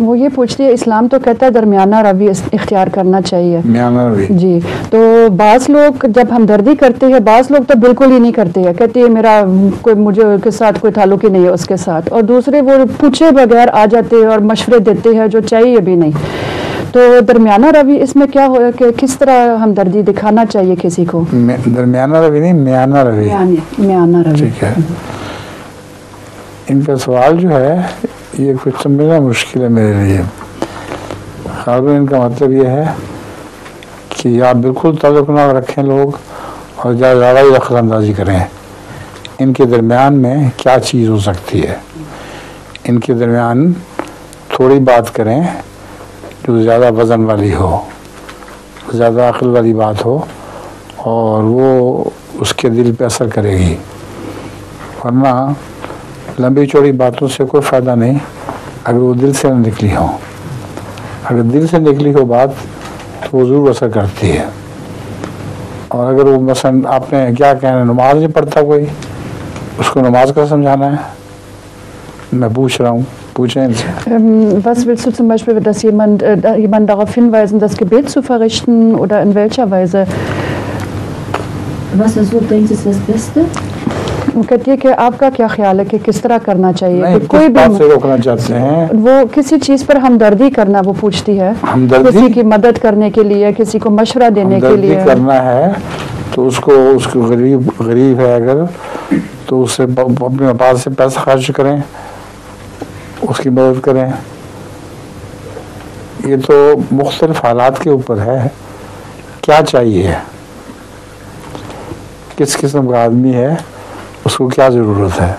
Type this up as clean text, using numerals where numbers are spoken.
वो ये पूछती है, इस्लाम तो कहता है दरमियाना रवि इख्तियार करना चाहिए। जी, तो बाज़ लोग जब हमदर्दी करते हैं, बाज़ लोग तो बिल्कुल ही नहीं करते हैं, कहते हैं मेरा कोई मुझे के साथ कोई ताल्लुक ही नहीं है उसके साथ, और दूसरे वो पूछे बगैर आ जाते हैं और मशवरे देते हैं जो चाहिए भी नहीं। तो दरमियाना रवि इसमें क्या हो कि किस तरह हमदर्दी दिखाना चाहिए किसी को? दरमियाना रवि नहीं, म्याना रवि। म्याना रवि, ठीक है। इनका सवाल जो है ये कुछ समझना मुश्किल है मेरे लिए। खालिबन इनका मतलब ये है कि आप बिल्कुल ताल्लुक़ ना रखें लोग और ज़्यादा ही दखलअंदाज़ी करें। इनके दरमियान में क्या चीज़ हो सकती है? इनके दरमियान थोड़ी बात करें जो ज़्यादा वज़न वाली हो, ज़्यादा अक्ल वाली बात हो और वो उसके दिल पे असर करेगी। वरना लंबी चौड़ी बातों से कोई फ़ायदा नहीं अगर वो दिल से न निकली हो। अगर दिल से निकली हो बात तो वो ज़रूर असर करती है। और अगर वो मसलन आपने क्या कहना, नमाज नहीं पढ़ता कोई, उसको नमाज का समझाना है। मैं पूछ रहा हूँ, पूछें इनसे। Was willst du zum Beispiel, dass jemand darauf hinweisen, das Gebet zu verrichten oder in welcher Weise? Was du denkst, ist das Beste? वो कहती है कि आपका क्या ख्याल है कि किस तरह करना चाहिए? नहीं, कि कोई भी से रोकना चाहते हैं वो किसी चीज़ पर हमदर्दी करना, वो पूछती है किसी की मदद करने के लिए, किसी को मशवरा देने के लिए करना है तो उसको गरीब है अगर तो उससे अपने पास से पैसा खर्च करें, उसकी मदद करें। ये तो मुख्तलिफ हालात के ऊपर है, क्या चाहिए, किस किस्म का आदमी है, उसको क्या ज़रूरत है।